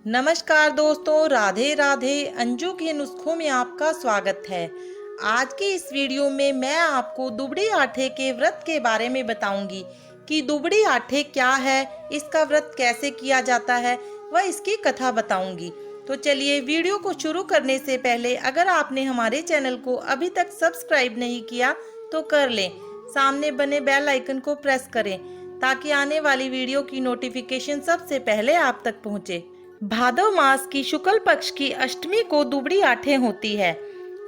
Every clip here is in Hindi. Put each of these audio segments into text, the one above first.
नमस्कार दोस्तों, राधे राधे। अंजू के नुस्खों में आपका स्वागत है। आज के इस वीडियो में मैं आपको दुबड़ी आठे के व्रत के बारे में बताऊंगी कि दुबड़ी आठे क्या है, इसका व्रत कैसे किया जाता है, वह इसकी कथा बताऊंगी। तो चलिए वीडियो को शुरू करने से पहले अगर आपने हमारे चैनल को अभी तक सब्सक्राइब नहीं किया तो कर लें। सामने बने बेल आइकन को प्रेस करें ताकि आने वाली वीडियो की नोटिफिकेशन सबसे पहले आप तक पहुंचे। भादव मास की शुक्ल पक्ष की अष्टमी को दुबड़ी आठे होती है।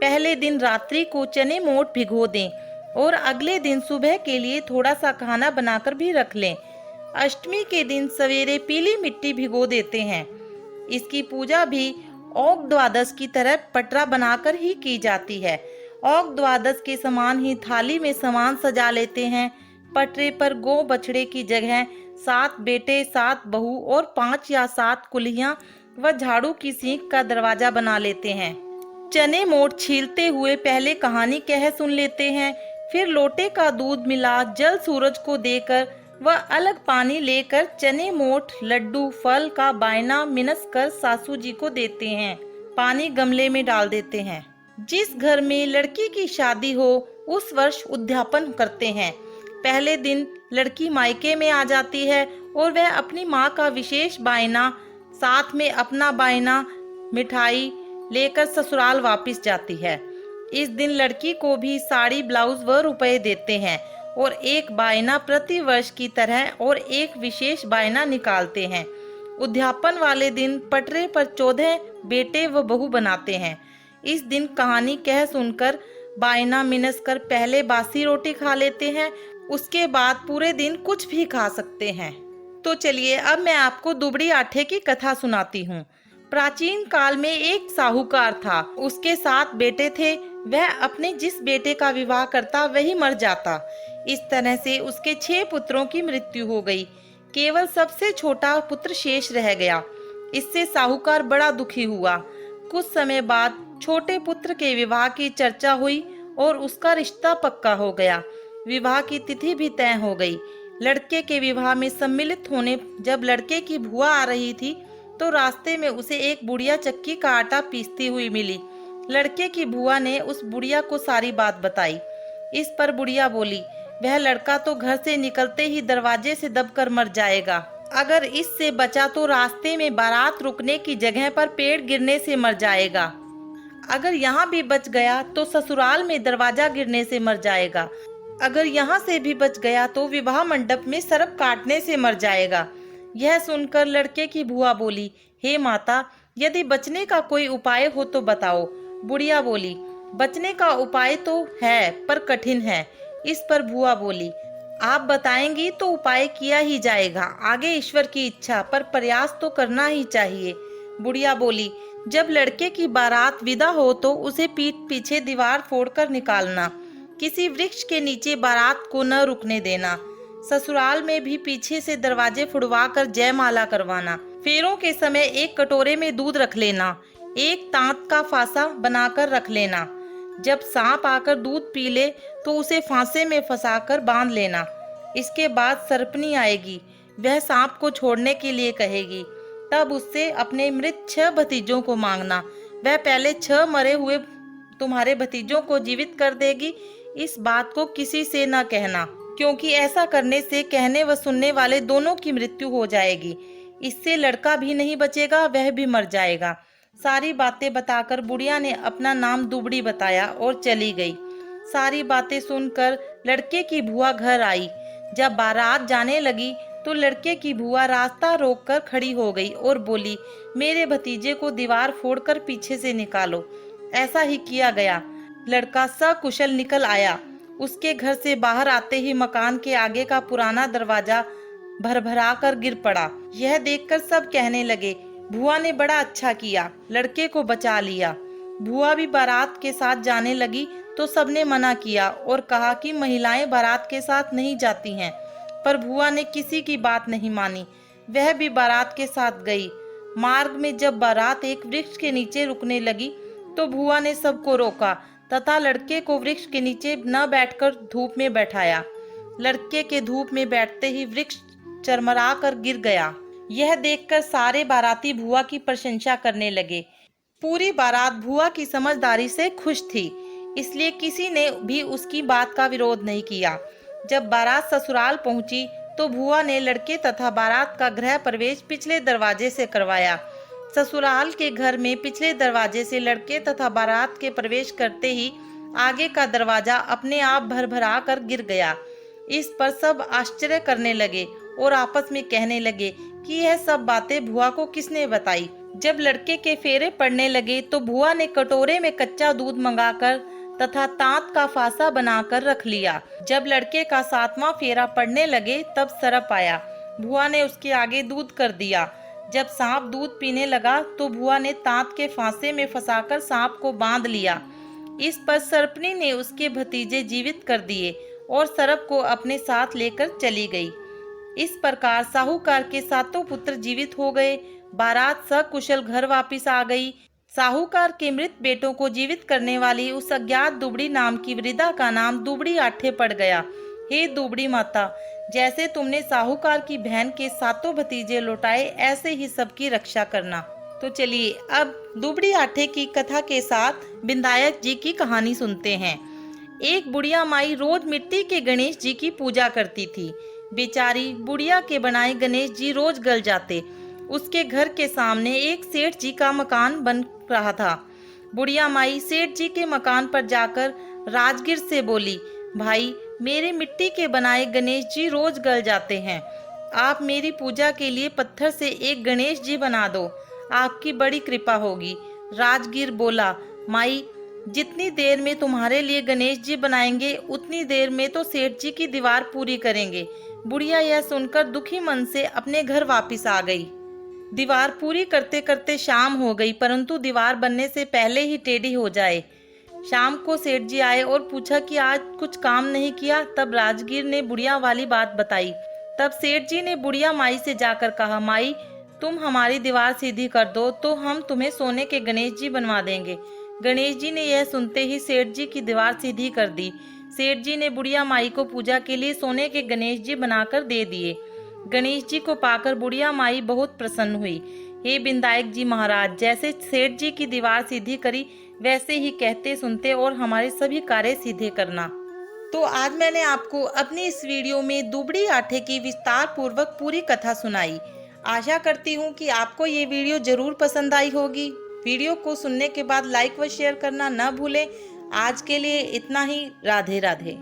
पहले दिन रात्रि को चने मोट भिगो दें और अगले दिन सुबह के लिए थोड़ा सा खाना बनाकर भी रख लें। अष्टमी के दिन सवेरे पीली मिट्टी भिगो देते हैं। इसकी पूजा भी औग द्वादश की तरह पटरा बनाकर ही की जाती है। औग द्वादश के समान ही थाली में सामान सजा लेते हैं। पटरे पर गौ बछड़े की जगह 7 बेटे 7 बहू और 5 या 7 कुल्हियां व झाड़ू की सींक का दरवाजा बना लेते हैं। चने मोट छीलते हुए पहले कहानी कह सुन लेते हैं, फिर लोटे का दूध मिला जल सूरज को देकर व अलग पानी लेकर चने मोट लड्डू फल का बायना मिनस कर सासू जी को देते हैं। पानी गमले में डाल देते हैं। जिस घर में लड़की की शादी हो उस वर्ष उद्यापन करते हैं। पहले दिन लड़की मायके में आ जाती है और वह अपनी माँ का विशेष बायना, साथ में अपना बायना मिठाई लेकर ससुराल वापस जाती है। इस दिन लड़की को भी साड़ी ब्लाउज व रुपए देते हैं और एक बायना प्रति वर्ष की तरह और एक विशेष बायना निकालते हैं। उद्यापन वाले दिन पटरे पर 14 बेटे व बहू बनाते हैं। इस दिन कहानी कह सुनकर बायना मिनस कर पहले बासी रोटी खा लेते हैं, उसके बाद पूरे दिन कुछ भी खा सकते हैं। तो चलिए अब मैं आपको दुबड़ी आठे की कथा सुनाती हूँ। प्राचीन काल में एक साहूकार था, उसके 7 बेटे थे। वह अपने जिस बेटे का विवाह करता वही मर जाता। इस तरह से उसके 6 पुत्रों की मृत्यु हो गई। केवल सबसे छोटा पुत्र शेष रह गया। इससे साहूकार बड़ा दुखी हुआ। कुछ समय बाद छोटे पुत्र के विवाह की चर्चा हुई और उसका रिश्ता पक्का हो गया। विवाह की तिथि भी तय हो गई। लड़के के विवाह में सम्मिलित होने जब लड़के की बुआ आ रही थी तो रास्ते में उसे एक बुढ़िया चक्की का आटा पीसती हुई मिली। लड़के की बुआ ने उस बुढ़िया को सारी बात बताई। इस पर बुढ़िया बोली, वह लड़का तो घर से निकलते ही दरवाजे से दबकर मर जाएगा। अगर इससे बचा तो रास्ते में बारात रुकने की जगह पर पेड़ गिरने से मर जाएगा। अगर यहाँ भी बच गया तो ससुराल में दरवाजा गिरने से मर जाएगा। अगर यहाँ से भी बच गया तो विवाह मंडप में सर्प काटने से मर जाएगा। यह सुनकर लड़के की बुआ बोली, हे माता, यदि बचने का कोई उपाय हो तो बताओ। बुढ़िया बोली, बचने का उपाय तो है पर कठिन है। इस पर बुआ बोली, आप बताएंगी तो उपाय किया ही जाएगा, आगे ईश्वर की इच्छा, पर प्रयास तो करना ही चाहिए। बुढ़िया बोली, जब लड़के की बारात विदा हो तो उसे पीठ पीछे दीवार फोड़कर निकालना। किसी वृक्ष के नीचे बारात को न रुकने देना। ससुराल में भी पीछे से दरवाजे फुड़वा कर जयमाला करवाना। फेरों के समय एक कटोरे में दूध रख लेना। एक तांत का फांसा बनाकर रख लेना। जब सांप आकर दूध पी ले तो उसे फांसे में फंसाकर बांध लेना। इसके बाद सर्पनी आएगी, वह सांप को छोड़ने के लिए कहेगी। तब उससे अपने मृत 6 भतीजों को मांगना। वह पहले 6 मरे हुए तुम्हारे भतीजों को जीवित कर देगी। इस बात को किसी से न कहना, क्योंकि ऐसा करने से कहने व सुनने वाले दोनों की मृत्यु हो जाएगी। इससे लड़का भी नहीं बचेगा, वह भी मर जाएगा। सारी बातें बताकर बुढ़िया ने अपना नाम दुबड़ी बताया और चली गई। सारी बातें सुनकर लड़के की बुआ घर आई। जब बारात जाने लगी तो लड़के की बुआ रास्ता रोककर खड़ी हो गई और बोली, मेरे भतीजे को दीवार फोड़कर पीछे से निकालो। ऐसा ही किया गया। लड़का सकुशल निकल आया। उसके घर से बाहर आते ही मकान के आगे का पुराना दरवाजा भरभरा कर गिर पड़ा। यह देखकर सब कहने लगे, बुआ ने बड़ा अच्छा किया, लड़के को बचा लिया। बुआ भी बारात के साथ जाने लगी तो सबने मना किया और कहा कि महिलाएं बारात के साथ नहीं जाती हैं। पर बुआ ने किसी की बात नहीं मानी। वह भी बारात के साथ गई। मार्ग में जब बारात एक वृक्ष के नीचे रुकने लगी तो बुआ ने सबको रोका तथा लड़के को वृक्ष के नीचे न बैठकर धूप में बैठाया। लड़के के धूप में बैठते ही वृक्ष चरमरा कर गिर गया। यह देखकर सारे बाराती भुआ की प्रशंसा करने लगे। पूरी बारात भुआ की समझदारी से खुश थी, इसलिए किसी ने भी उसकी बात का विरोध नहीं किया। जब बारात ससुराल पहुंची तो भुआ ने लड़के तथा बारात का गृह प्रवेश पिछले दरवाजे से करवाया। ससुराल के घर में पिछले दरवाजे से लड़के तथा बारात के प्रवेश करते ही आगे का दरवाजा अपने आप भरभरा कर गिर गया। इस पर सब आश्चर्य करने लगे और आपस में कहने लगे कि यह सब बातें भुआ को किसने बताई। जब लड़के के फेरे पड़ने लगे तो भुआ ने कटोरे में कच्चा दूध मंगाकर तथा तांत का फासा बनाकर रख लिया। जब लड़के का 7वां फेरा पड़ने लगे तब सरप आया। भुआ ने उसके आगे दूध कर दिया। जब सांप दूध पीने लगा तो भुआ ने तांत के फांसे में फंसाकर सांप को बांध लिया। इस पर सर्पनी ने उसके भतीजे जीवित कर दिए और सरप को अपने साथ लेकर चली गई। इस प्रकार साहूकार के 7 पुत्र जीवित हो गए। बारात सकुशल घर वापिस आ गई। साहूकार के मृत बेटों को जीवित करने वाली उस अज्ञात दुबड़ी नाम की वृद्धा का नाम दुबड़ी आठे पड़ गया। हे दुबड़ी माता, जैसे तुमने साहूकार की बहन के 7 भतीजे लौटाए, ऐसे ही सबकी रक्षा करना। तो चलिए अब दुबड़ी आठे की कथा के साथ विधायक जी की कहानी सुनते हैं। एक बुढ़िया माई रोज मिट्टी के गणेश जी की पूजा करती थी। बेचारी बुढ़िया के बनाए गणेश जी रोज गल जाते। उसके घर के सामने एक सेठ जी का मकान बन रहा था। बुढ़िया माई सेठ जी के मकान पर जाकर राजगीर से बोली, भाई मेरे मिट्टी के बनाए गणेश जी रोज गल जाते हैं, आप मेरी पूजा के लिए पत्थर से एक गणेश जी बना दो, आपकी बड़ी कृपा होगी। राजगीर बोला, माई जितनी देर में तुम्हारे लिए गणेश जी बनाएंगे उतनी देर में तो सेठ जी की दीवार पूरी करेंगे। बुढ़िया यह सुनकर दुखी मन से अपने घर वापस आ गई। दीवार पूरी करते करते शाम हो गई, परंतु दीवार बनने से पहले ही टेढ़ी हो जाए। शाम को सेठ जी आए और पूछा कि आज कुछ काम नहीं किया। तब राजगीर ने बुढ़िया वाली बात बताई। तब सेठ जी ने बुढ़िया माई से जाकर कहा, माई तुम हमारी दीवार सीधी कर दो तो हम तुम्हें सोने के गणेश जी बनवा देंगे। गणेश जी ने यह सुनते ही सेठ जी की दीवार सीधी कर दी। सेठ जी ने बुढ़िया माई को पूजा के लिए सोने के गणेश जी बनाकर दे दिए। गणेश जी को पाकर बुढ़िया माई बहुत प्रसन्न हुई। हे विधायक जी महाराज, जैसे सेठ जी की दीवार सीधी करी वैसे ही कहते सुनते और हमारे सभी कार्य सीधे करना। तो आज मैंने आपको अपनी इस वीडियो में दुबड़ी आठे की विस्तार पूर्वक पूरी कथा सुनाई। आशा करती हूँ कि आपको ये वीडियो जरूर पसंद आई होगी। वीडियो को सुनने के बाद लाइक व शेयर करना न भूलें। आज के लिए इतना ही। राधे राधे।